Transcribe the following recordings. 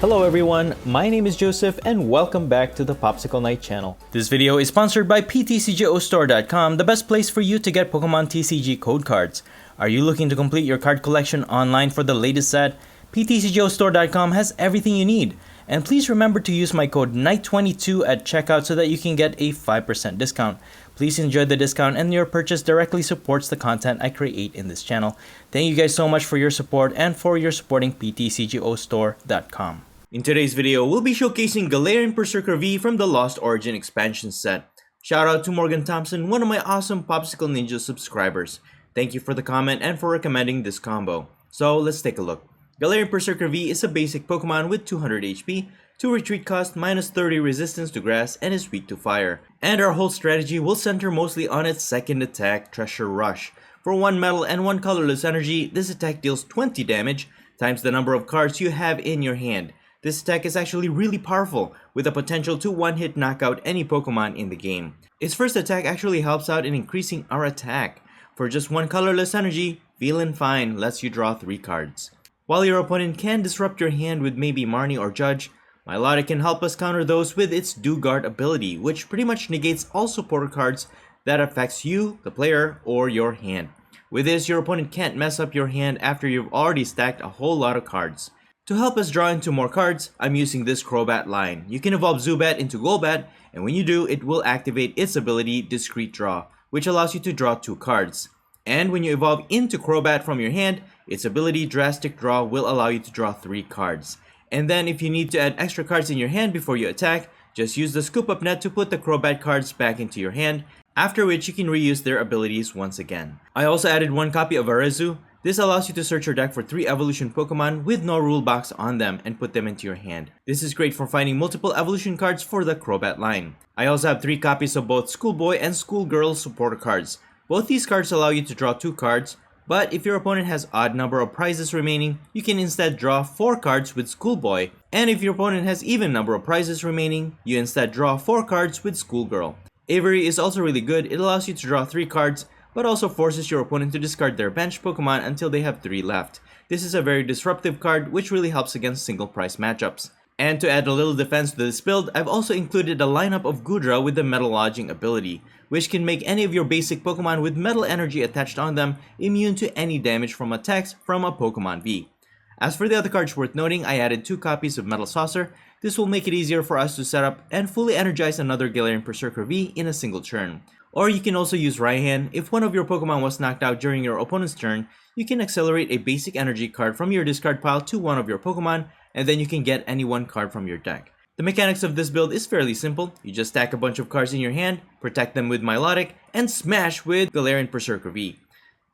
Hello everyone, my name is Joseph and welcome back to the Popsicle Night channel. This video is sponsored by PTCGO the best place for you to get Pokemon TCG code cards. Are you looking to complete your card collection online for the latest set? PTCGO has everything you need. And please remember to use my code NIGHT22 at checkout so that you can get a 5% discount. Please enjoy the discount and your purchase directly supports the content I create in this channel. Thank you guys so much for your support and for your supporting PTCGO. In today's video, we'll be showcasing Galarian PERRSERKER V from the Lost Origin expansion set. Shout out to Morgan Thompson, one of my awesome Popsicle Ninja subscribers. Thank you for the comment and for recommending this combo. So let's take a look. Galarian PERRSERKER V is a basic Pokemon with 200 HP, 2 retreat cost, minus 30 resistance to grass, and is weak to fire. And our whole strategy will center mostly on its second attack, Treasure Rush. For 1 metal and 1 colorless energy, this attack deals 20 damage times the number of cards you have in your hand. This attack is actually really powerful, with the potential to one-hit knock out any Pokemon in the game. Its first attack actually helps out in increasing our attack. For just 1 colorless energy, Feelin' Fine lets you draw 3 cards. While your opponent can disrupt your hand with maybe Marnie or Judge, Milotic can help us counter those with its Do Guard ability, which pretty much negates all supporter cards that affects you, the player, or your hand. With this, your opponent can't mess up your hand after you've already stacked a whole lot of cards. To help us draw into more cards, I'm using this Crobat line. You can evolve Zubat into Golbat, and when you do, it will activate its ability Discreet Draw, which allows you to draw 2 cards. And when you evolve into Crobat from your hand, its ability Drastic Draw will allow you to draw 3 cards. And then if you need to add extra cards in your hand before you attack, just use the Scoop Up Net to put the Crobat cards back into your hand, after which you can reuse their abilities once again. I also added 1 copy of Arezu. This allows you to search your deck for 3 evolution Pokemon with no rule box on them and put them into your hand. This is great for finding multiple evolution cards for the Crobat line. I also have 3 copies of both Schoolboy and Schoolgirl supporter cards. Both these cards allow you to draw 2 cards, but if your opponent has odd number of prizes remaining, you can instead draw 4 cards with Schoolboy, and if your opponent has even number of prizes remaining, you instead draw 4 cards with Schoolgirl. Avery is also really good. It allows you to draw 3 cards, but also forces your opponent to discard their bench Pokemon until they have 3 left. This is a very disruptive card which really helps against single price matchups. And to add a little defense to this build, I've also included a lineup of Goodra with the Metal Lodging ability, which can make any of your basic Pokemon with metal energy attached on them immune to any damage from attacks from a Pokemon V. As for the other cards worth noting, I added 2 copies of Metal Saucer. This will make it easier for us to set up and fully energize another Galarian PERRSERKER V in a single turn. Or you can also use Raihan. If one of your Pokemon was knocked out during your opponent's turn, you can accelerate a basic energy card from your discard pile to one of your Pokemon, and then you can get any 1 card from your deck. The mechanics of this build is fairly simple. You just stack a bunch of cards in your hand, protect them with Milotic, and smash with Galarian PERRSERKER V.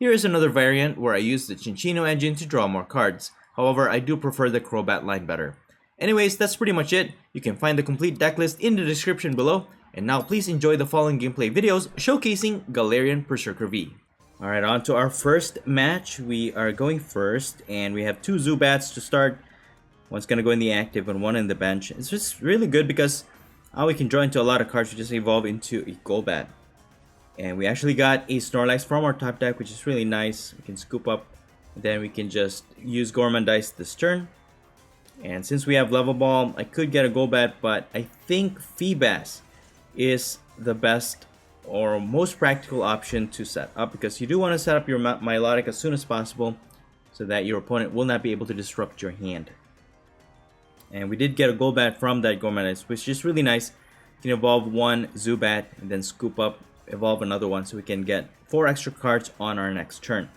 Here is another variant where I use the Cinccino engine to draw more cards. However, I do prefer the Crobat line better. Anyways, that's pretty much it. You can find the complete deck list in the description below. And now please enjoy the following gameplay videos showcasing Galarian PERRSERKER V. Alright, on to our first match. We are going first, and we have 2 Zubats to start. One's gonna go in the active and 1 in the bench. It's just really good because now we can draw into a lot of cards. We just evolve into a Golbat. And we actually got a Snorlax from our top deck, which is really nice. We can scoop up, and then we can just use Gormandize this turn. And since we have Level Ball, I could get a Golbat, but I think Feebas is the best or most practical option to set up, because you do want to set up your Milotic as soon as possible so that your opponent will not be able to disrupt your hand. And we did get a Golbat from that Gormandize, which is really nice. You can evolve 1 Zubat and then scoop up, evolve another one, so we can get 4 extra cards on our next turn.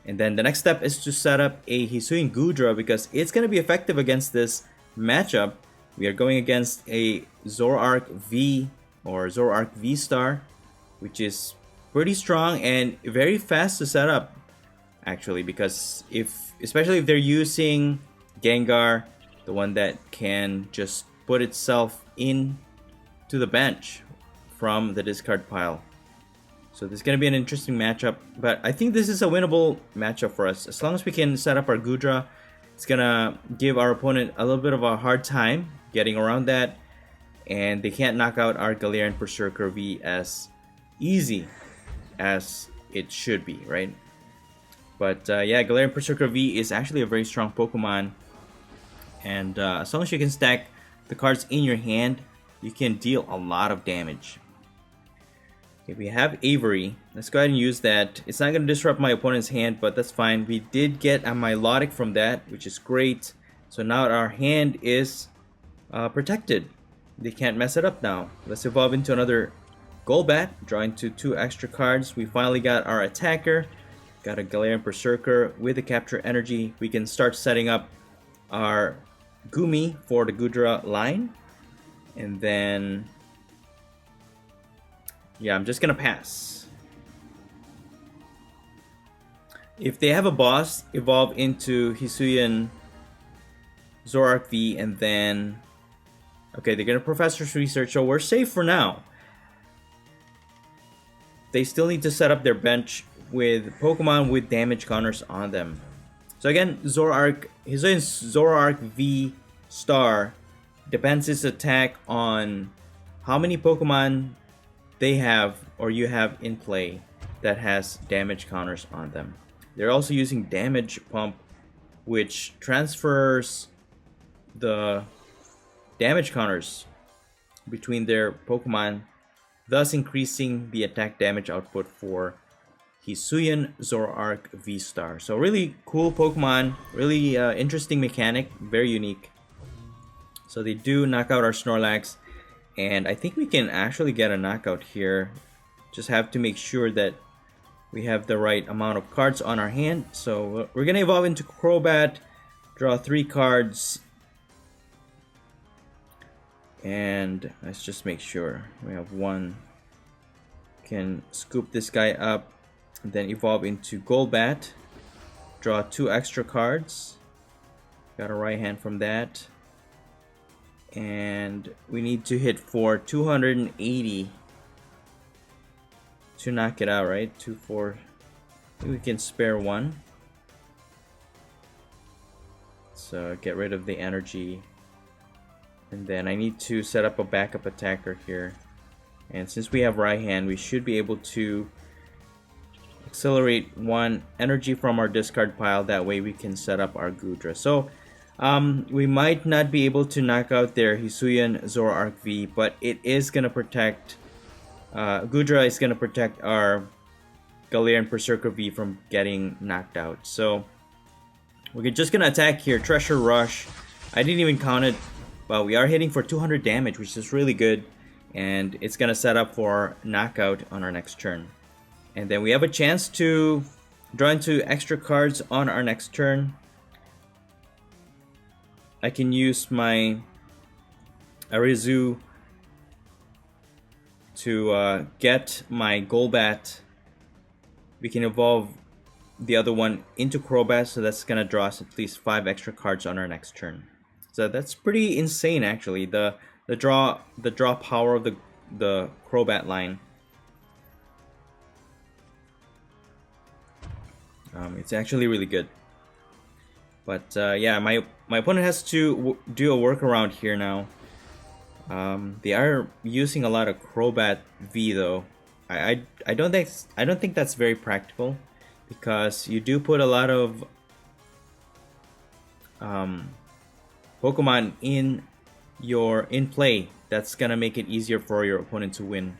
And then the next step is to set up a Hisuian Goodra, because it's going to be effective against this matchup. We are going against a Zoroark V or Zoroark VSTAR, which is pretty strong and very fast to set up, actually, because especially if they're using Gengar, the one that can just put itself in to the bench from the discard pile. So this is going to be an interesting matchup, but I think this is a winnable matchup for us. As long as we can set up our Goodra, it's going to give our opponent a little bit of a hard time getting around that, and they can't knock out our Galarian PERRSERKER V as easy as it should be, right? But yeah, Galarian PERRSERKER V is actually a very strong Pokemon, And as long as you can stack the cards in your hand, you can deal a lot of damage. Okay, we have Avery. Let's go ahead and use that. It's not going to disrupt my opponent's hand, but that's fine. We did get a Milotic from that, which is great. So now our hand is protected. They can't mess it up now. Let's evolve into another Golbat, draw into 2 extra cards. We finally got our attacker. Got a Galarian PERRSERKER with a capture energy. We can start setting up our Gumi for the Goodra line. And then, yeah, I'm just gonna pass. If they have a boss, evolve into Hisuian Zoroark V, and then, okay, they're gonna Professor's Research, so we're safe for now. They still need to set up their bench with Pokemon with damage counters on them. So again, Zoroark, Hisuian Zoroark VSTAR depends its attack on how many Pokemon they have or you have in play that has damage counters on them. They're also using Damage Pump, which transfers the damage counters between their Pokemon, thus increasing the attack damage output for Hisuian Zoroark VSTAR. So really cool Pokemon, really interesting mechanic, very unique. So they do knock out our Snorlax, and I think we can actually get a knockout here. Just have to make sure that we have the right amount of cards on our hand. So we're gonna evolve into Crobat, draw 3 cards, and let's just make sure we have 1. Can scoop this guy up, and then evolve into Golbat, draw 2 extra cards. Got a right hand from that. And we need to hit for 280 to knock it out, right? 2, 4. We can spare 1. So get rid of the energy. And then I need to set up a backup attacker here. And since we have right hand, we should be able to accelerate 1 energy from our discard pile. That way we can set up our Goodra. So we might not be able to knock out their Hisuian Zoroark V, but it is going to protect, Goodra is going to protect our Galarian PERRSERKER V from getting knocked out. So we're just going to attack here, Treasure Rush. I didn't even count it, but we are hitting for 200 damage, which is really good. And it's going to set up for knockout on our next turn. And then we have a chance to draw into extra cards on our next turn. I can use my Arizu to get my Golbat. We can evolve the other one into Crobat, so that's gonna draw us at least 5 extra cards on our next turn. So that's pretty insane, actually. The draw power of the Crobat line. It's actually really good. But yeah, my opponent has to do a workaround here now. They are using a lot of Crobat V though. I don't think that's very practical, because you do put a lot of Pokemon in play. That's gonna make it easier for your opponent to win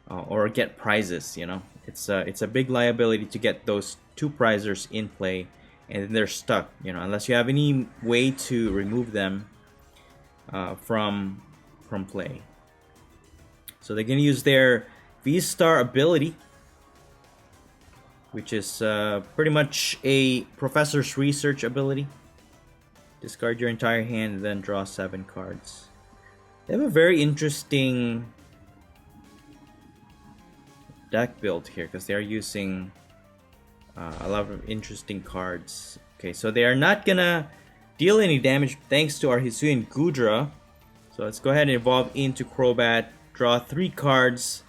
or get prizes. You know, it's a big liability to get those 2 prizers in play. And then they're stuck, you know, unless you have any way to remove them from play. So they're gonna use their VSTAR ability, which is pretty much a Professor's Research ability. Discard your entire hand and then draw 7 cards. They have a very interesting deck build here, because they are using a lot of interesting cards. Okay, so they are not gonna deal any damage thanks to our Hisuian Goodra. So let's go ahead and evolve into Crobat, draw 3 cards,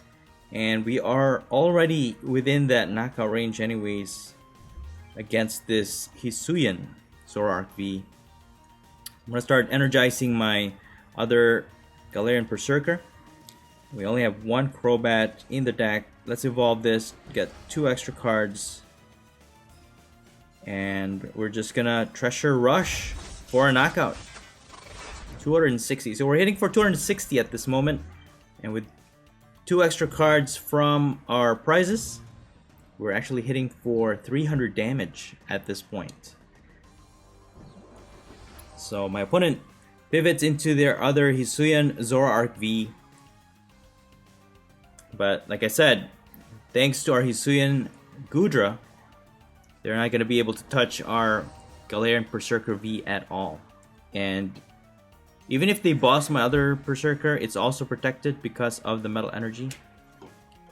and we are already within that knockout range anyways against this Hisuian Zoroark V. I'm gonna start energizing my other Galarian PERRSERKER. We only have 1 Crobat in the deck. Let's evolve this, get 2 extra cards. And we're just gonna Treasure Rush for a knockout. 260. So we're hitting for 260 at this moment. And with 2 extra cards from our prizes, we're actually hitting for 300 damage at this point. So my opponent pivots into their other Hisuian Zoroark V. But like I said, thanks to our Hisuian Gudra, they're not going to be able to touch our Galarian PERRSERKER V at all. And even if they boss my other Berserker, it's also protected because of the Metal Energy.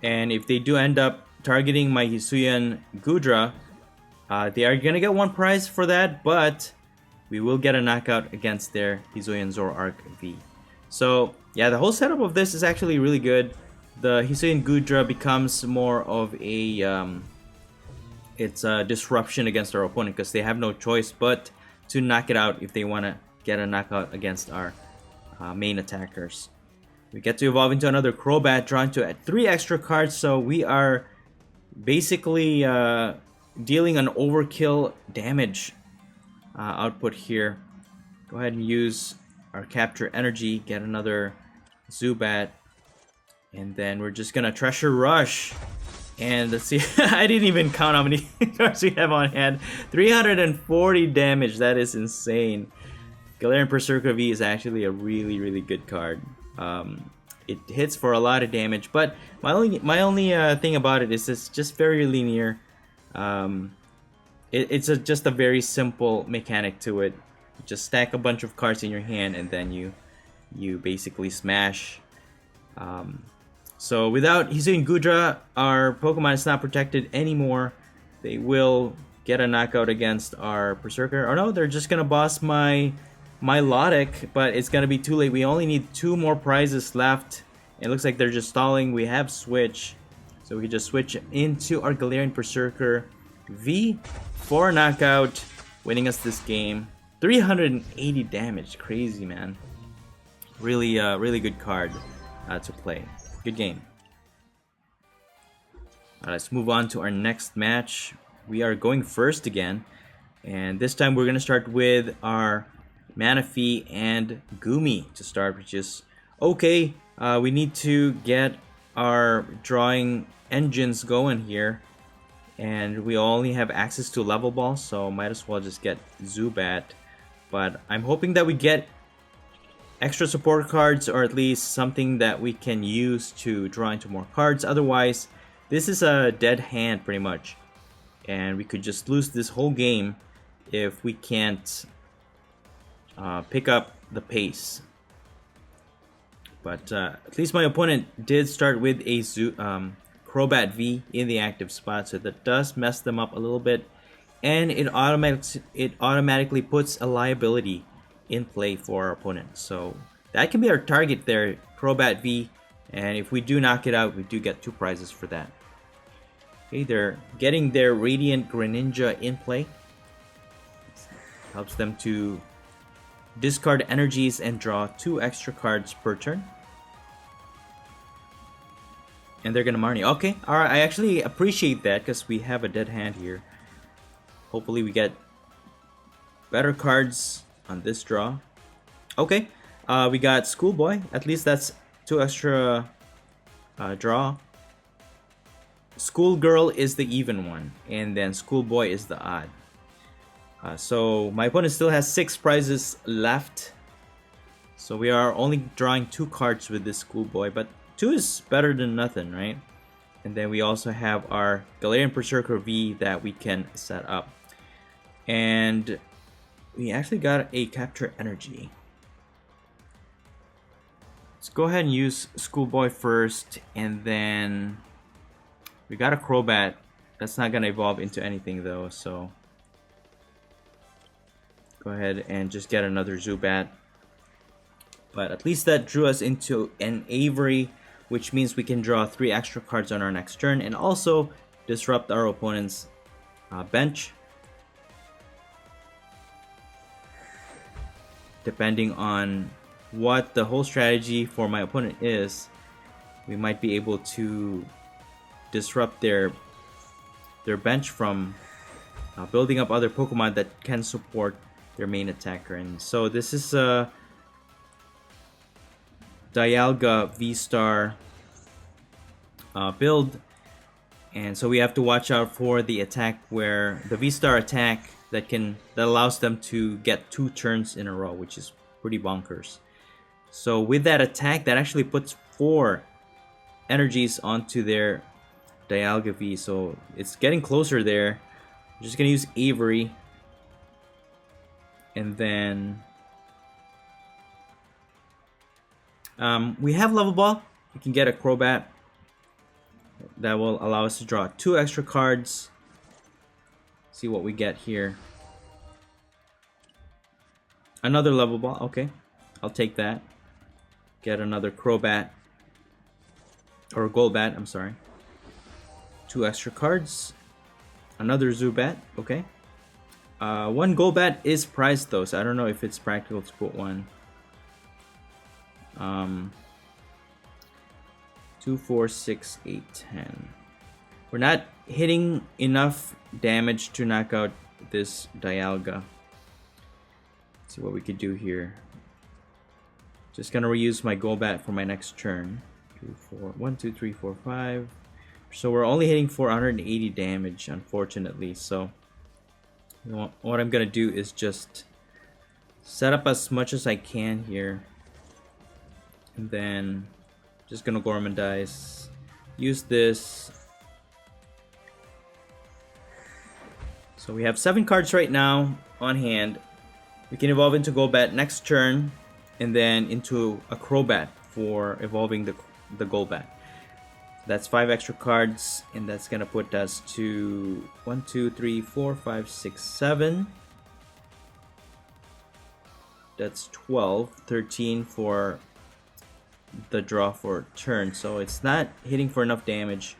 And if they do end up targeting my Hisuian Gudra, they are going to get 1 prize for that, but we will get a knockout against their Hisuian Zoroark V. So yeah, the whole setup of this is actually really good. The Hisuian Gudra becomes more of a it's a disruption against our opponent because they have no choice but to knock it out if they want to get a knockout against our main attackers. We get to evolve into another Crobat, drawn to 3 extra cards, so we are basically dealing an overkill damage output here. Go ahead and use our Capture Energy, get another Zubat, and then we're just gonna Treasure Rush. And let's see, I didn't even count how many cards we have on hand. 340 damage, that is insane. Galarian PERRSERKER V is actually a really good card. It hits for a lot of damage, but my only thing about it is it's just very linear. It's just a very simple mechanic to it. You just stack a bunch of cards in your hand and then you basically smash. So without Hisuian Gudra, our Pokemon is not protected anymore. They will get a knockout against our Berserker. Or no, they're just gonna boss my Lodic, but it's gonna be too late. We only need 2 more prizes left. It looks like they're just stalling. We have Switch, so we can just switch into our Galarian PERRSERKER V for a knockout, winning us this game. 380 damage, crazy man. Really, really good card to play. Good game. Alright, let's move on to our next match. We are going first again, and this time we're gonna start with our Manaphy and Gumi to start, which is okay. We need to get our drawing engines going here, and we only have access to level ball, so might as well just get Zubat. But I'm hoping that we get extra support cards, or at least something that we can use to draw into more cards. Otherwise, this is a dead hand pretty much, and we could just lose this whole game if we can't pick up the pace. But at least my opponent did start with a Crobat V in the active spot, so that does mess them up a little bit, and it automatically puts a liability in play for our opponent. So that can be our target there, Crobat V, and if we do knock it out, we do get 2 prizes for that. Okay, they're getting their Radiant Greninja in play. Helps them to discard energies and draw 2 extra cards per turn. And they're gonna Marnie. Okay, alright, I actually appreciate that because we have a dead hand here. Hopefully we get better cards on this draw. Okay, we got Schoolboy. At least that's 2 extra draw. Schoolgirl is the even one, and then Schoolboy is the odd. So my opponent still has 6 prizes left. So we are only drawing 2 cards with this Schoolboy, but 2 is better than nothing, right? And then we also have our Galarian PERRSERKER V that we can set up. And we actually got a Capture Energy. Let's go ahead and use Schoolboy first, and then we got a Crobat. That's not gonna evolve into anything though, so go ahead and just get another Zubat. But at least that drew us into an Avery, which means we can draw 3 extra cards on our next turn and also disrupt our opponent's bench. Depending on what the whole strategy for my opponent is, we might be able to disrupt their bench from building up other Pokemon that can support their main attacker. And so this is Dialga VSTAR build, and so we have to watch out for the attack where the VSTAR attack that allows them to get 2 turns in a row, which is pretty bonkers. So with that attack, that actually puts 4 energies onto their Dialga V, so it's getting closer there. I'm just gonna use Avery, and then we have Level Ball. We can get a Crobat that will allow us to draw 2 extra cards. See what we get here. Another Level Ball, okay, I'll take that. Get another Crobat, or Golbat, I'm sorry. 2 extra cards. Another Zubat, okay. 1 Golbat is priced though, so I don't know if it's practical to put one. 2, 4, 6, 8, 10. We're not hitting enough damage to knock out this Dialga. Let's see what we could do here. Just gonna reuse my Golbat for my next turn. 2, 4, 1, 2, 3, 4, 5. So we're only hitting 480 damage, unfortunately. So you know, what I'm gonna do is just set up as much as I can here, and then just gonna Gormandize. Use this. So we have 7 cards right now on hand. We can evolve into Golbat next turn, and then into a Crobat for evolving the Golbat. That's 5 extra cards, and that's gonna put us to 1, 2, 3, 4, 5, 6, 7. That's 12, 13 for the draw for turn. So it's not hitting for enough damage.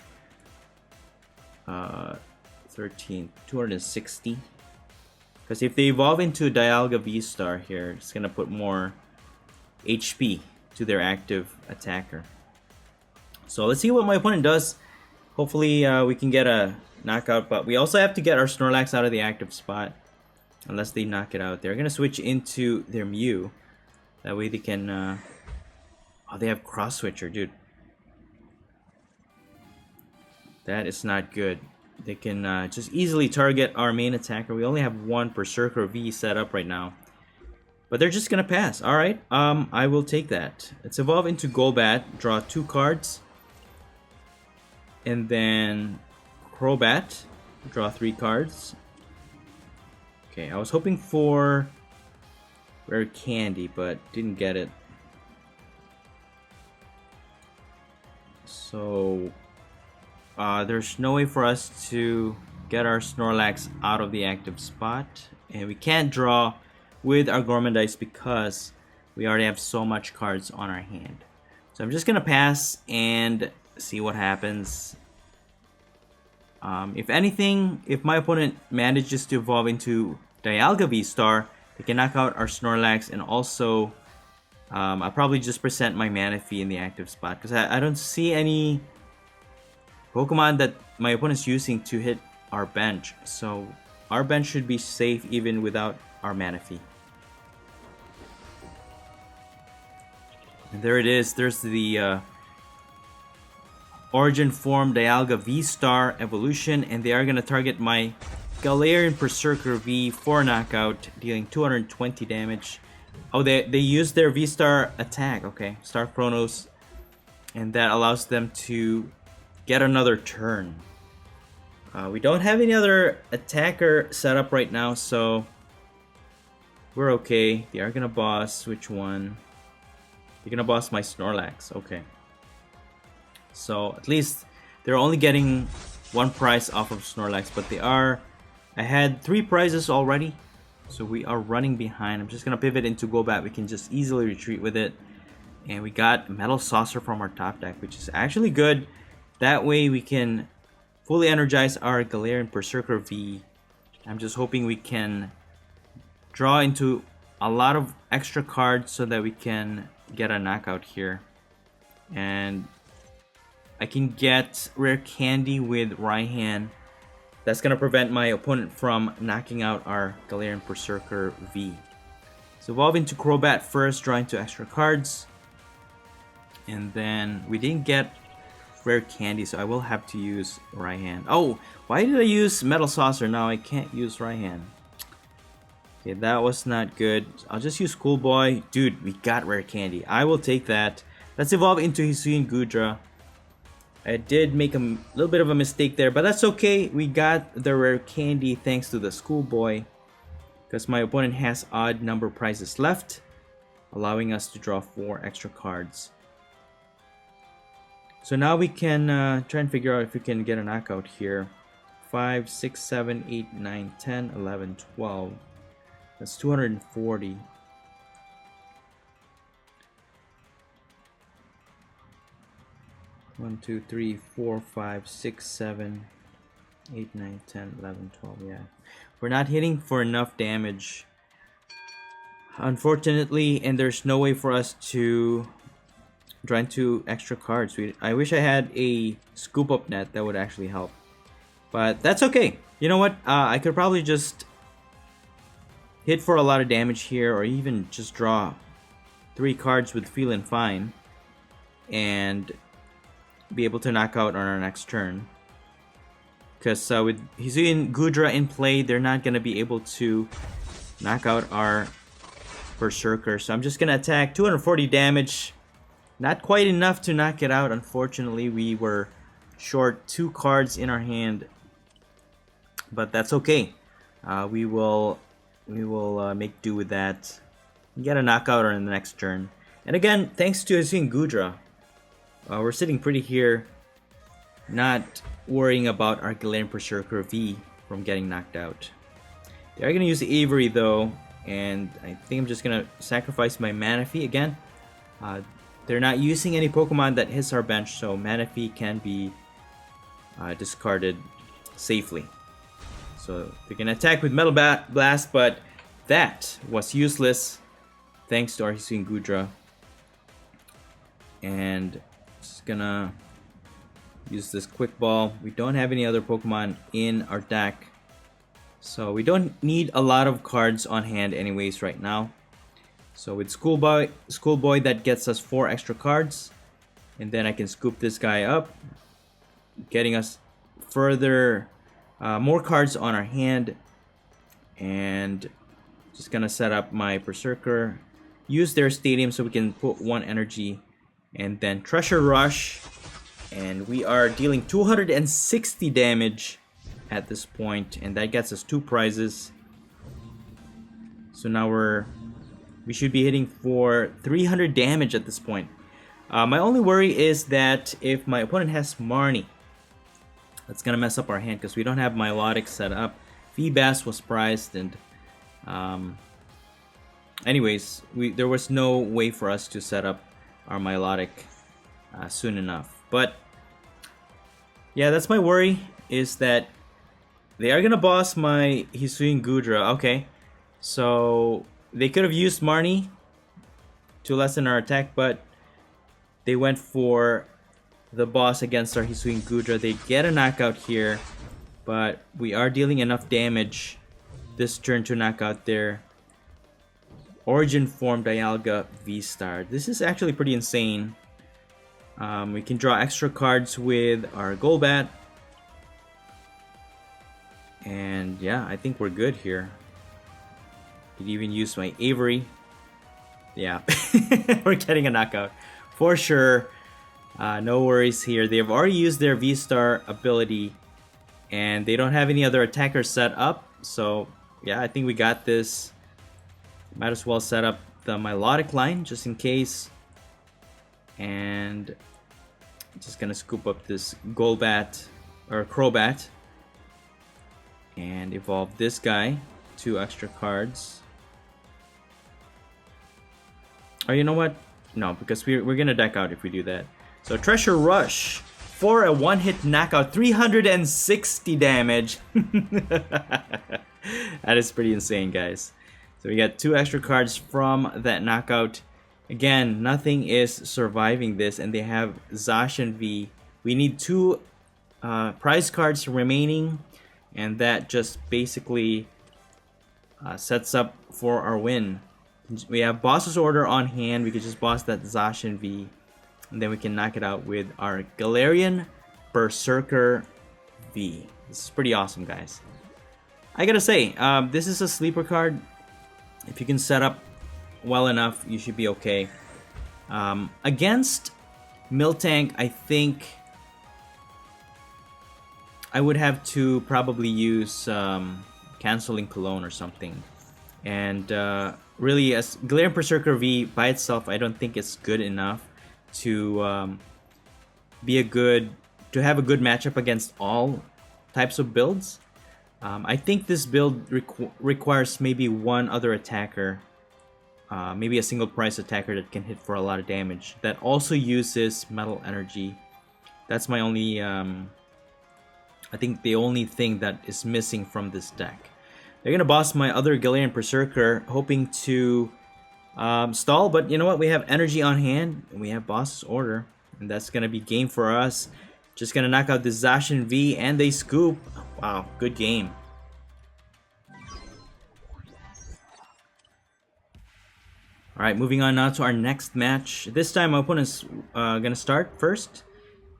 13, 260. Because if they evolve into Dialga V-Star here, it's gonna put more HP to their active attacker. So let's see what my opponent does. Hopefully we can get a knockout, but we also have to get our Snorlax out of the active spot. Unless they knock it out. They're going to switch into their Mew. That way they can... Oh, they have Cross Switcher, dude. That is not good. They can just easily target our main attacker. We only have 1 PERRSERKER V set up right now. But they're just going to pass. Alright, I will take that. Let's evolve into Golbat. Draw 2 cards. And then Crobat, draw 3 cards. Okay, I was hoping for Rare Candy, but didn't get it. So there's no way for us to get our Snorlax out of the active spot, and we can't draw with our Gormandize because we already have so much cards on our hand. So I'm just gonna pass and see what happens. If anything, if my opponent manages to evolve into Dialga V-Star, they can knock out our Snorlax, and also I'll probably just present my Manaphy in the active spot because I don't see any Pokemon that my opponent's using to hit our bench. So our bench should be safe even without our Manaphy. And there it is. There's the Origin Form Dialga V-Star evolution, and they are going to target my Galarian PERRSERKER V for knockout, dealing 220 damage. Oh, they used their V-Star attack. Okay, Star Chronos, and that allows them to get another turn. We don't have any other attacker set up right now, so we're okay. They are going to boss. Which one? They're going to boss my Snorlax. Okay. So at least they're only getting 1 prize off of Snorlax, but they are... I had 3 prizes already, so we are running behind. I'm just going to pivot into Golbat. We can just easily retreat with it. And we got Metal Saucer from our top deck, which is actually good. That way we can fully energize our Galarian PERRSERKER V. I'm just hoping we can draw into a lot of extra cards so that we can get a knockout here. And I can get Rare Candy with Raihan. That's going to prevent my opponent from knocking out our Galarian PERRSERKER V. So evolve into Crobat first, drawing 2 extra cards. And then we didn't get rare candy, so I will have to use Raihan. Oh, why did I use Metal Saucer? Now I can't use Raihan. Okay, that was not good. I'll just use Schoolboy. Dude, we got rare candy. I will take that. Let's evolve into Hisuian Gudra. I did make a little bit of a mistake there, but that's okay. We got the rare candy thanks to the Schoolboy, because my opponent has odd number prizes left, allowing us to draw 4 extra cards. So now we can try and figure out if we can get a knockout here. 5, 6, 7, 8, 9, 10, 11, 12. That's 240. One, 2, 3, 4, 5, 6, 7, 8, 9, 10, 11, 12. Yeah, we're not hitting for enough damage, unfortunately, and there's no way for us to draw into extra cards. I wish I had a scoop up net that would actually help, but that's okay. You know what? I could probably just hit for a lot of damage here, or even just draw 3 cards with feeling fine, and be able to knock out on our next turn. Because with Hisuian Gudra in play, they're not going to be able to knock out our Berserker. So I'm just going to attack. 240 damage. Not quite enough to knock it out. Unfortunately, we were short 2 cards in our hand. But that's okay. We will make do with that. Get a knockout on the next turn. And again, thanks to Hisuian Gudra, we're sitting pretty here, not worrying about our Galarian PERRSERKER V from getting knocked out. They are going to use Avery though, and I think I'm just going to sacrifice my Manaphy again. They're not using any Pokemon that hits our bench, so Manaphy can be discarded safely. So they're going to attack with Metal Blast, but that was useless thanks to our Hisuian Gudra. And just gonna use this Quick Ball. We don't have any other Pokemon in our deck, so we don't need a lot of cards on hand anyways right now. So with Schoolboy, that gets us 4 extra cards, and then I can scoop this guy up, getting us further more cards on our hand. And just gonna set up my Berserker, use their stadium so we can put 1 energy, and then Treasure Rush, and we are dealing 260 damage at this point, and that gets us 2 prizes. So now we should be hitting for 300 damage at this point. My only worry is that if my opponent has Marnie, that's gonna mess up our hand because we don't have Milotic set up. Feebas was prized, and anyways, there was no way for us to set up our Milotic soon enough. But yeah, that's my worry, is that they are gonna boss my Hisuian Gudra. Okay, so they could have used Marnie to lessen our attack, but they went for the boss against our Hisuian Gudra. They get a knockout here, but we are dealing enough damage this turn to knock out their Origin Form Dialga VSTAR. This is actually pretty insane. We can draw extra cards with our Golbat. And yeah, I think we're good here. Could even use my Avery. Yeah, we're getting a knockout for sure. No worries here. They've already used their VSTAR ability, and they don't have any other attackers set up. So yeah, I think we got this. Might as well set up the Milotic line just in case. And just gonna scoop up this Golbat or Crobat and evolve this guy. 2 extra cards. Oh, you know what? No, because we're gonna deck out if we do that. So Treasure Rush for a 1-hit knockout, 360 damage. That is pretty insane, guys. So we got 2 extra cards from that knockout. Again, nothing is surviving this, and they have Zacian V. We need 2 prize cards remaining, and that just basically sets up for our win. We have Boss's Order on hand. We could just boss that Zacian V, And then we can knock it out with our Galarian PERRSERKER V. This is pretty awesome, guys. I gotta say, this is a sleeper card. If you can set up well enough, you should be okay. Against Miltank, I think I would have to probably use Canceling Cologne or something. And really, as Galarian PERRSERKER V by itself, I don't think it's good enough to have a good matchup against all types of builds. I think this build requires maybe one other attacker, maybe a single price attacker that can hit for a lot of damage, that also uses Metal Energy. That's my only, I think the only thing that is missing from this deck. They're gonna boss my other Galarian PERRSERKER, hoping to stall, but you know what? We have energy on hand, and we have Boss's Order, and that's gonna be game for us. Just gonna knock out the Zacian V, and they scoop. Wow, good game. Alright, moving on now to our next match. This time my opponent's gonna start first,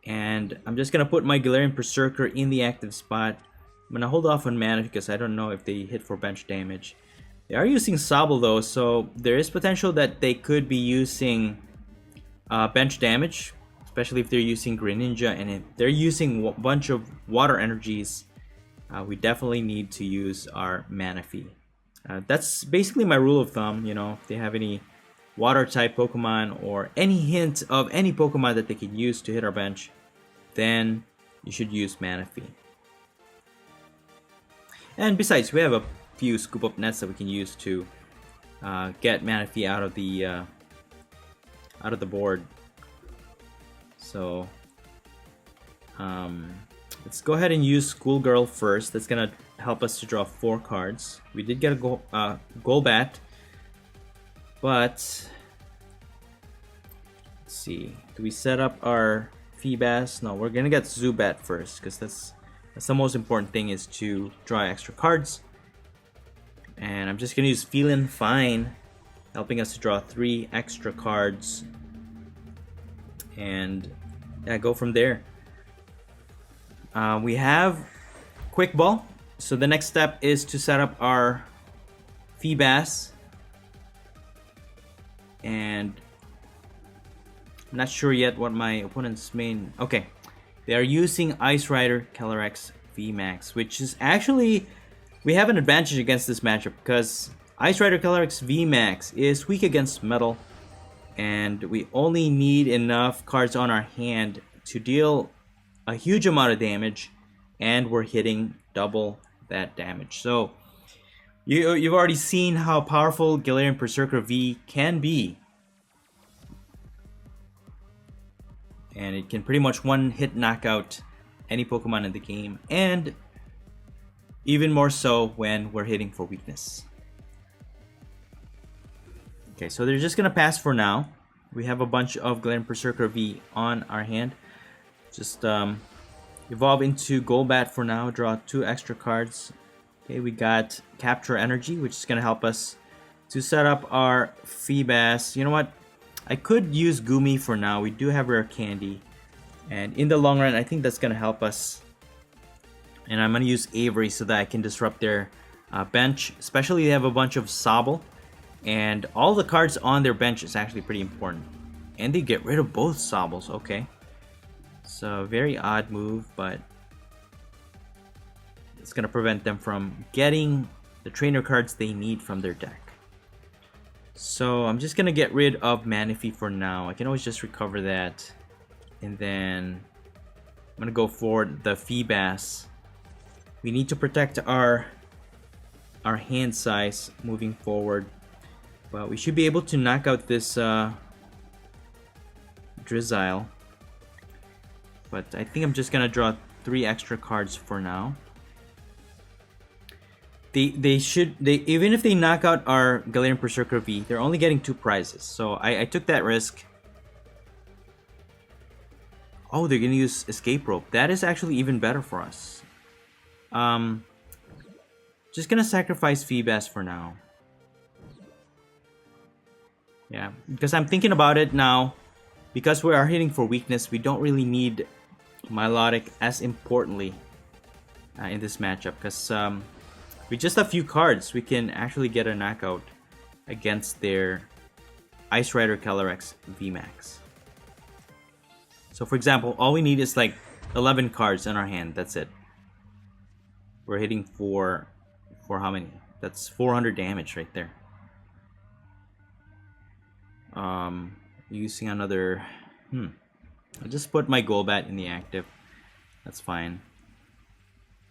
and I'm just gonna put my Galarian PERRSERKER in the active spot. I'm gonna hold off on mana because I don't know if they hit for bench damage. They are using Sobble though, so there is potential that they could be using bench damage, especially if they're using Greninja, and if they're using a bunch of water energies, we definitely need to use our Manaphy. That's basically my rule of thumb. You know, if they have any water type Pokemon or any hint of any Pokemon that they can use to hit our bench, then you should use Manaphy. And besides, we have a few scoop up nets that we can use to get Manaphy out of the board. So let's go ahead and use Schoolgirl first. That's gonna help us to draw 4 cards. We did get a Golbat, but let's see. Do we set up our Feebas? No, we're gonna get Zubat first because that's the most important thing, is to draw extra cards. And I'm just gonna use Feeling Fine, helping us to draw 3 extra cards, and yeah, go from there. We have Quick Ball, so the next step is to set up our Feebas, and I'm not sure yet what my opponent's main. Okay, they are using Ice Rider Calyrex VMAX, which is actually, we have an advantage against this matchup because Ice Rider Calyrex VMAX is weak against Metal, and we only need enough cards on our hand to deal a huge amount of damage, and we're hitting double that damage. So you've already seen how powerful Galarian PERRSERKER V can be, and it can pretty much one-hit knock out any Pokemon in the game, and even more so when we're hitting for weakness. Okay, so they're just gonna pass for now. We have a bunch of Galarian PERRSERKER V on our hand. Just evolve into Golbat for now, draw 2 extra cards. Okay, we got Capture Energy, which is gonna help us to set up our Feebas. You know what? I could use Gumi for now. We do have Rare Candy, and in the long run, I think that's gonna help us. And I'm gonna use Avery so that I can disrupt their bench. Especially, they have a bunch of Sobble, and all the cards on their bench is actually pretty important. And they get rid of both Sobbles. Okay, so very odd move, but it's gonna prevent them from getting the trainer cards they need from their deck. So I'm just gonna get rid of Manaphy for now. I can always just recover that, and then I'm gonna go for the Feebas. We need to protect our hand size moving forward, but we should be able to knock out this Drizzile. But I think I'm just gonna draw 3 extra cards for now. They even if they knock out our Galarian PERRSERKER V, they're only getting 2 prizes. So I took that risk. Oh, they're gonna use Escape Rope. That is actually even better for us. Just gonna sacrifice Feebas for now. Yeah, because I'm thinking about it now. because we are hitting for weakness, we don't really need Milotic as importantly in this matchup, because with just a few cards, we can actually get a knockout against their Ice Rider Calyrex VMAX. So for example, all we need is like 11 cards in our hand, that's it. We're hitting for how many? That's 400 damage right there. Using another... I'll just put my Golbat in the active. That's fine.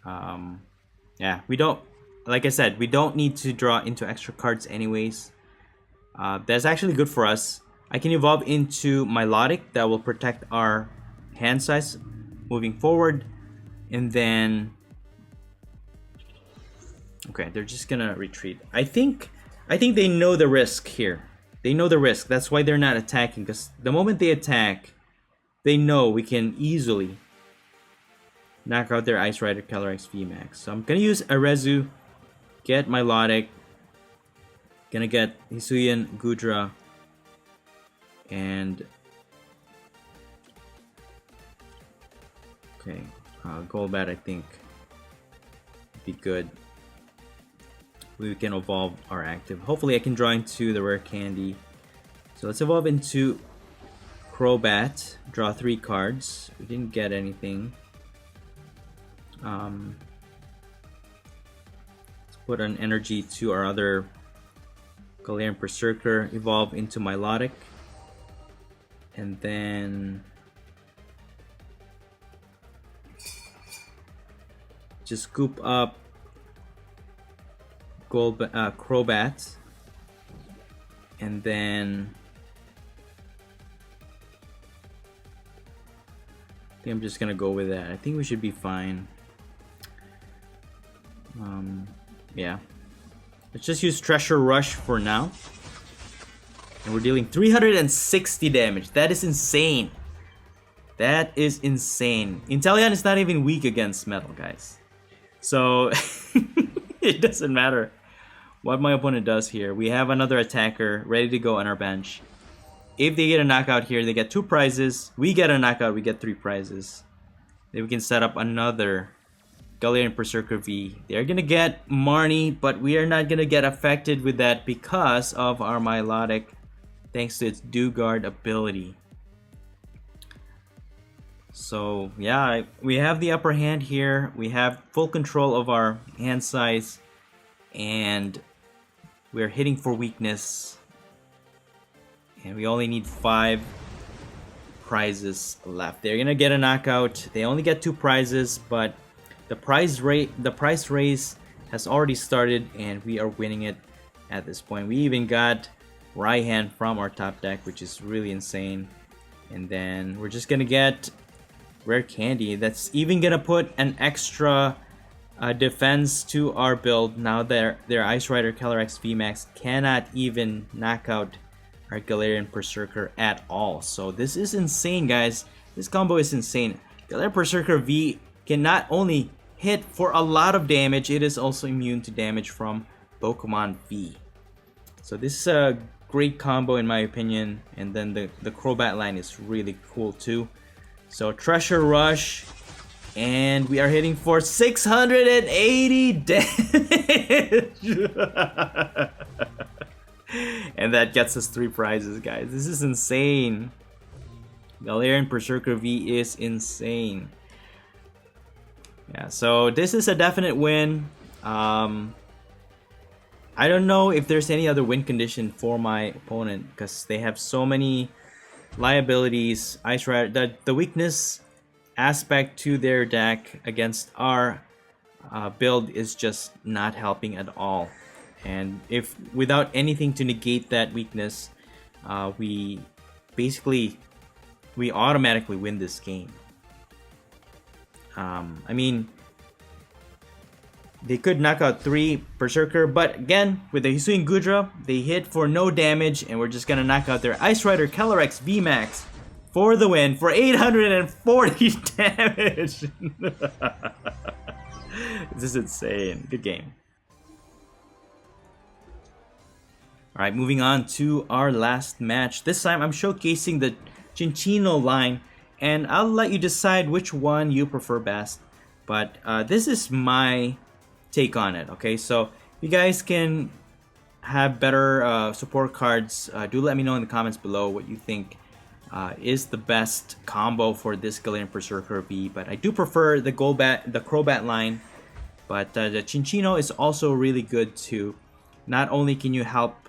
Yeah, we don't... Like I said, we don't need to draw into extra cards anyways. That's actually good for us. I can evolve into Milotic. That will protect our hand size moving forward. And then... Okay, they're just gonna retreat. I think they know the risk here. They know the risk. That's why they're not attacking. Because the moment they attack, they know we can easily knock out their Ice Rider Calyrex VMAX. So I'm gonna use Arezu, get Milotic, gonna get Hisuian Gudra, and okay, Golbat I think would be good. We can evolve our active. Hopefully I can draw into the rare candy. So let's evolve into Crobat. Draw 3 cards. We didn't get anything. Let's put an energy to our other Galarian PERRSERKER. Evolve into Milotic. And then just scoop up Crobat, and then I think I'm just gonna go with that. I think we should be fine. Yeah, let's just use Treasure Rush for now, and we're dealing 360 damage. That is insane. That is insane. Inteleon is not even weak against metal, guys. So it doesn't matter what my opponent does here. We have another attacker ready to go on our bench. If they get a knockout here, they get 2 prizes. We get a knockout, we get 3 prizes. Then we can set up another Galarian PERRSERKER V. They're gonna get Marnie, but we are not gonna get affected with that because of our Milotic, thanks to its Do Guard ability. So yeah, we have the upper hand here. We have full control of our hand size, and we're hitting for weakness, and we only need 5 prizes left. They're gonna get a knockout. They only get 2 prizes, but the prize race has already started, and we are winning it at this point. We even got Raihan from our top deck, which is really insane. And then we're just gonna get rare candy. That's even gonna put an extra defense to our build. Now their Ice Rider Calyrex VMAX cannot even knock out our Galarian PERRSERKER at all. So this is insane, guys. This combo is insane. Galarian PERRSERKER V can not only hit for a lot of damage, it is also immune to damage from Pokemon V. So this is a great combo in my opinion. And then the Crobat line is really cool too. So Treasure Rush, and we are hitting for 680 damage. And that gets us 3 prizes, guys. This is insane. Galarian PERRSERKER V is insane. Yeah, so this is a definite win. I don't know if there's any other win condition for my opponent, because they have so many liabilities. Ice Rider, the weakness aspect to their deck against our build is just not helping at all. And if without anything to negate that weakness, we automatically win this game. I mean, they could knock out 3 PERRSERKER, but again, with the Hisuian Gudra, they hit for no damage, and we're just gonna knock out their Ice Rider Calyrex VMAX for the win for 840 damage. This is insane. Good game. Alright, moving on to our last match. This time I'm showcasing Cinccino line, and I'll let you decide which one you prefer best. But this is my take on it. Okay, so you guys can have better support cards. Do let me know in the comments below what you think is the best combo for this Galarian PERRSERKER V. But I do prefer the Crobat line. But the Cinccino is also really good too. Not only can you help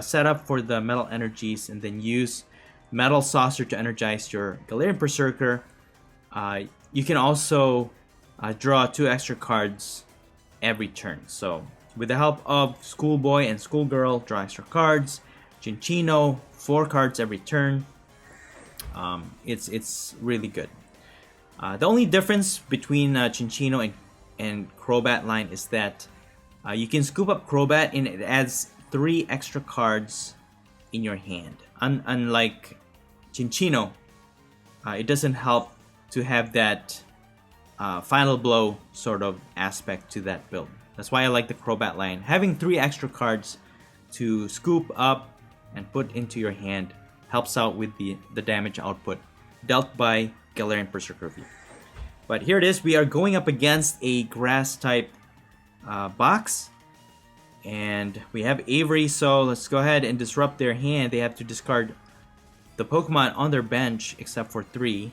set up for the Metal Energies and then use Metal Saucer to energize your Galarian PERRSERKER, you can also draw 2 extra cards every turn. So with the help of Schoolboy and Schoolgirl, draw extra cards. Cinccino, 4 cards every turn. It's really good. The only difference between Cinccino and Crobat line is that you can scoop up Crobat and it adds 3 extra cards in your hand. Unlike Cinccino, it doesn't help to have that final blow sort of aspect to that build. That's why I like the Crobat line. Having 3 extra cards to scoop up and put into your hand helps out with the damage output dealt by Galarian PERRSERKER V. But here it is, we are going up against a grass type box. And we have Avery, so let's go ahead and disrupt their hand. They have to discard the Pokemon on their bench except for 3.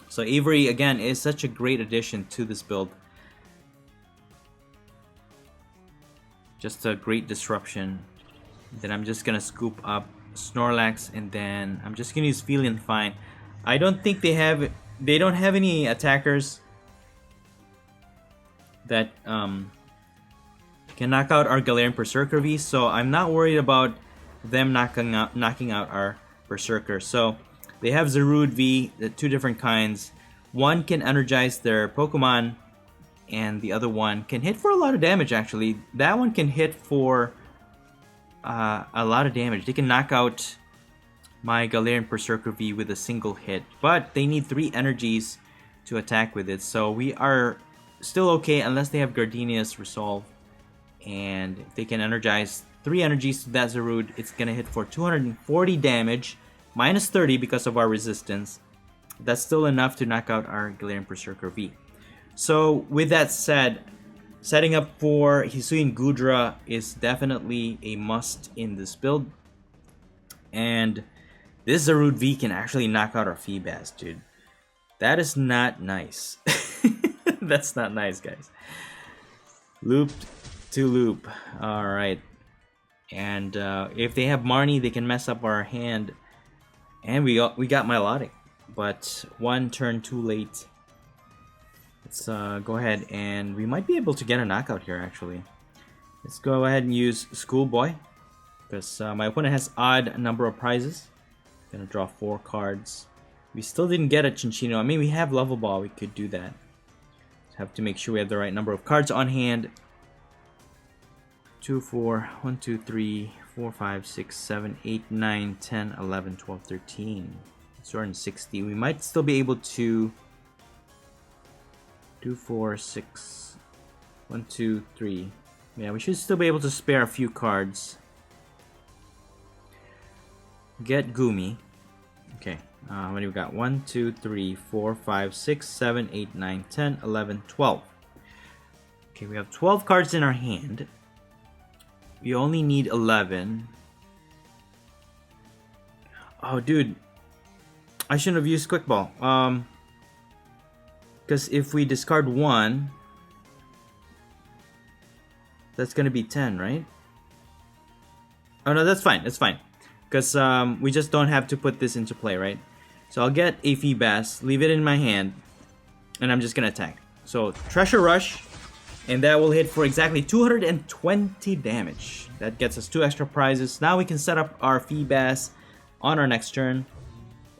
So Avery, again, is such a great addition to this build. Just a great disruption. Then I'm just going to scoop up Snorlax, and then I'm just going to use Feeling Fine. I don't think they don't have any attackers that can knock out our Galarian PERRSERKER V, so I'm not worried about them knocking out our Berserker. So they have Zarude V, the 2 different kinds. One can energize their Pokemon, and the other one can hit for a lot of damage. Actually, that one can hit for a lot of damage. They can knock out my Galarian PERRSERKER V with a single hit, but they need 3 energies to attack with it. So we are still okay unless they have Gardenia's Resolve. And if they can energize 3 energies to that Zarude, it's gonna hit for 240 damage, minus 30 because of our resistance. That's still enough to knock out our Galarian PERRSERKER V. So with that said, setting up for Hisuian Goodra is definitely a must in this build. And this Zarude V can actually knock out our Feebas, dude. That is not nice. That's not nice, guys. Looped to loop. Alright. And if they have Marnie, they can mess up our hand. And we got Milotic. But 1 turn too late. Let's go ahead, and we might be able to get a knockout here, actually. Let's go ahead and use Schoolboy, because my opponent has odd number of prizes. Gonna draw 4 cards. We still didn't get a Cinccino. I mean, we have Level Ball. We could do that. Just have to make sure we have the right number of cards on hand. 2, 4, 1, 2, 3, 4, 5, 6, 7, 8, 9, 10, 11, 12, 13. 260. We might still be able to 2, 4, 6, 1, 2, 3. Yeah, we should still be able to spare a few cards. Get Gumi. Okay, what do we got? 1, 2, 3, 4, 5, 6, 7, 8, 9, 10, 11, 12. Okay, we have 12 cards in our hand. We only need 11. Oh, dude. I shouldn't have used Quick Ball. Because if we discard 1, that's going to be 10, right? Oh, no, that's fine. That's fine. Because we just don't have to put this into play, right? So I'll get a Feebas, leave it in my hand, and I'm just going to attack. So Treasure Rush, and that will hit for exactly 220 damage. That gets us 2 extra prizes. Now we can set up our Feebas on our next turn.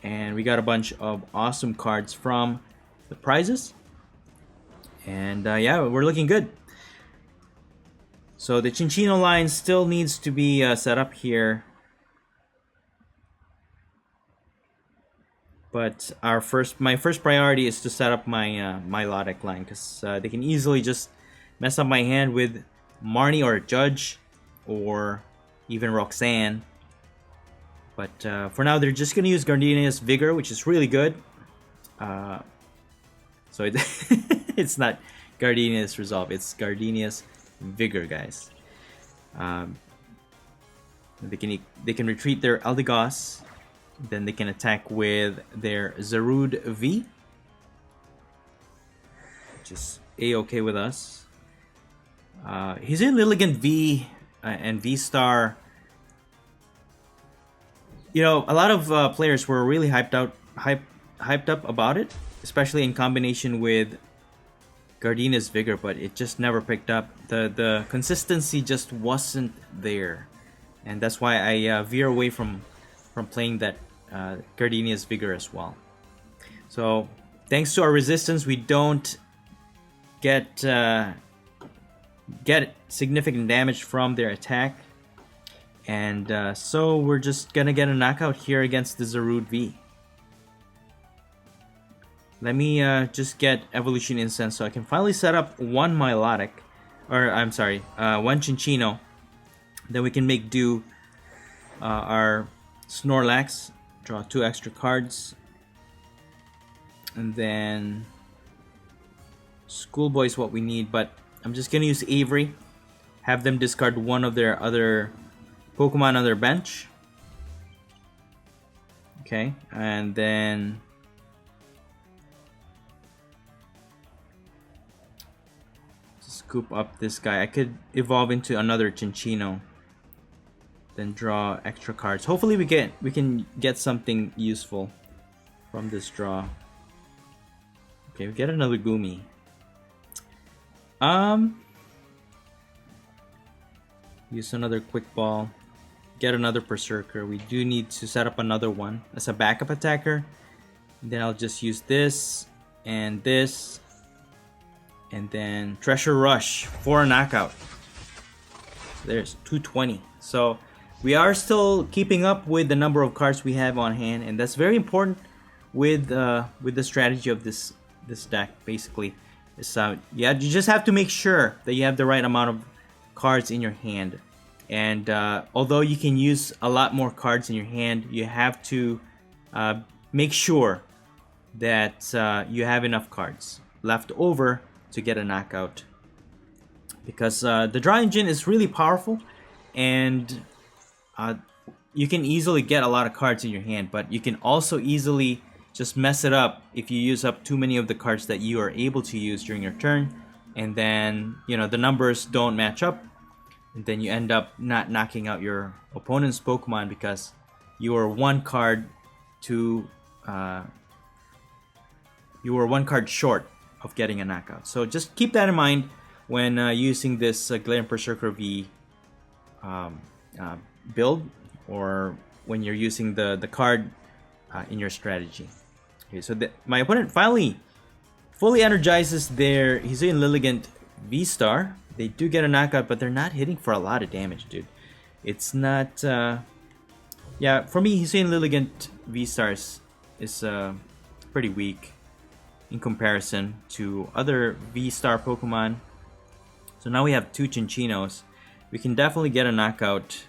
And we got a bunch of awesome cards from the prizes. And yeah, we're looking good. So the Cinccino line still needs to be set up here. But my first priority is to set up my Milotic line, because they can easily just mess up my hand with Marnie or Judge or even Roxanne. But for now, they're just gonna use Gardenia's Vigor, which is really good. So it's not Gardenia's Resolve, it's Gardenia's Vigor, guys. They can retreat their Eldegoss, then they can attack with their Zarude V, which is a-okay with us. He's in Lilligant V and VSTAR. You know, a lot of players were really hyped up about it, especially in combination with Gardenia's Vigor, but it just never picked up. The consistency just wasn't there, and that's why I veer away from playing that Gardenia's Vigor as well. So thanks to our resistance, we don't get significant damage from their attack, and so we're just gonna get a knockout here against the Zarude V. Let me just get Evolution Incense so I can finally set up one Milotic, or I'm sorry, one Chinchino. Then we can make do our Snorlax, draw 2 extra cards, and then Schoolboy is what we need, but I'm just gonna use Avery, have them discard one of their other Pokemon on their bench. Okay, and then scoop up this guy. I could evolve into another Chinchino, then draw extra cards. Hopefully we can get something useful from this draw. Okay, we get another Goomy. Use another Quick Ball. Get another Berserker. We do need to set up another one as a backup attacker. Then I'll just use this and this, and then Treasure Rush for a knockout. There's 220. So we are still keeping up with the number of cards we have on hand, and that's very important with the strategy of this deck. Basically, is yeah, you just have to make sure that you have the right amount of cards in your hand. And although you can use a lot more cards in your hand, you have to make sure that you have enough cards left over to get a knockout, because the draw engine is really powerful, and you can easily get a lot of cards in your hand, but you can also easily just mess it up if you use up too many of the cards that you are able to use during your turn, and then the numbers don't match up, and then you end up not knocking out your opponent's Pokemon because you are one card short of getting a knockout. So just keep that in mind when using this Galarian PERRSERKER V build, or when you're using the card in your strategy. Okay, so my opponent finally fully energizes their Hisuian Lilligant VSTAR. They do get a knockout, but they're not hitting for a lot of damage, dude. It's not... yeah, for me, Hisuian Lilligant VSTAR is pretty weak in comparison to other VSTAR Pokemon. So now we have 2 Chinchinos. We can definitely get a knockout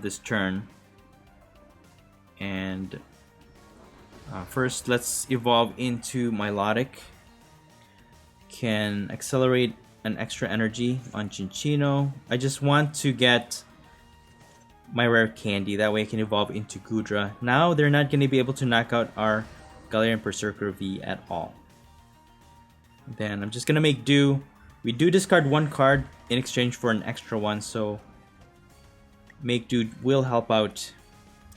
this turn. And first, let's evolve into Milotic. Can accelerate an extra energy on Chinchino. I just want to get my rare candy. That way I can evolve into Goodra. Now they're not going to be able to knock out our Galarian PERRSERKER V at all. Then I'm just going to make do. We do discard one card in exchange for an extra one, so make do will help out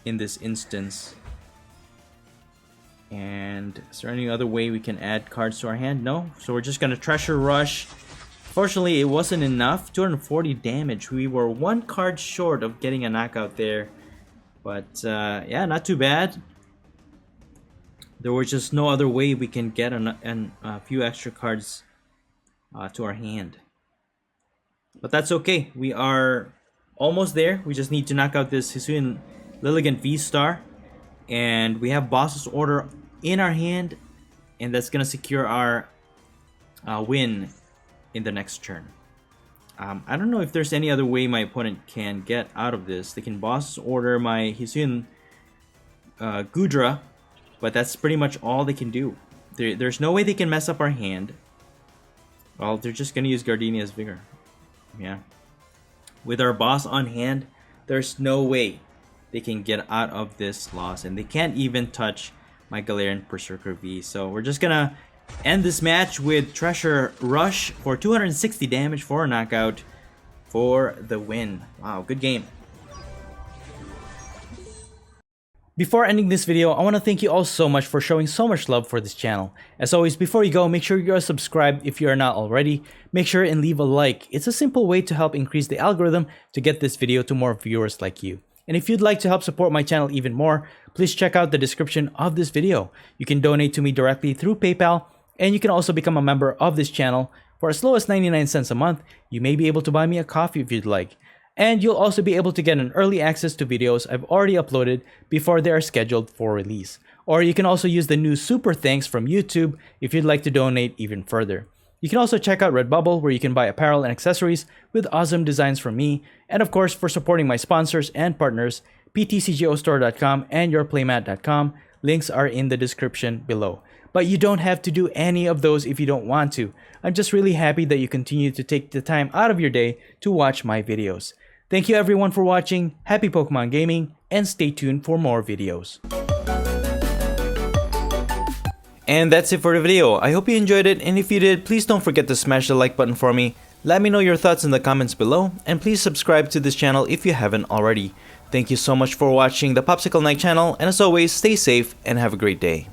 in this instance. And is there any other way we can add cards to our hand? No. So we're just going to Treasure Rush. Fortunately, it wasn't enough. 240 damage. We were one card short of getting a knockout there. But yeah, not too bad. There was just no other way we can get a few extra cards to our hand. But that's okay. We are almost there. We just need to knock out this Hisuian Lilligant VSTAR. And we have Boss's Order in our hand. And that's going to secure our win in the next turn. I don't know if there's any other way my opponent can get out of this. They can boss order my Hisuian Gudra, but that's pretty much all they can do. There's no way they can mess up our hand. Well, they're just gonna use Gardenia's Vigor. Yeah. With our boss on hand, there's no way they can get out of this loss, and they can't even touch my Galarian PERRSERKER V. So we're just gonna end this match with Treasure Rush for 260 damage for a knockout for the win. Wow, good game. Before ending this video, I want to thank you all so much for showing so much love for this channel. As always, before you go, make sure you are subscribed if you are not already. Make sure and leave a like. It's a simple way to help increase the algorithm to get this video to more viewers like you. And if you'd like to help support my channel even more, please check out the description of this video. You can donate to me directly through PayPal, and you can also become a member of this channel. For as low as 99 cents a month, you may be able to buy me a coffee if you'd like. And you'll also be able to get an early access to videos I've already uploaded before they are scheduled for release. Or you can also use the new super thanks from YouTube if you'd like to donate even further. You can also check out Redbubble, where you can buy apparel and accessories with awesome designs from me. And of course, for supporting my sponsors and partners, PTCGO and yourplaymat.com. Links are in the description below. But you don't have to do any of those if you don't want to. I'm just really happy that you continue to take the time out of your day to watch my videos. Thank you everyone for watching, happy Pokemon gaming, and stay tuned for more videos. And that's it for the video. I hope you enjoyed it, and if you did, please don't forget to smash the like button for me. Let me know your thoughts in the comments below, and please subscribe to this channel if you haven't already. Thank you so much for watching the Popsicle Night channel, and as always, stay safe and have a great day.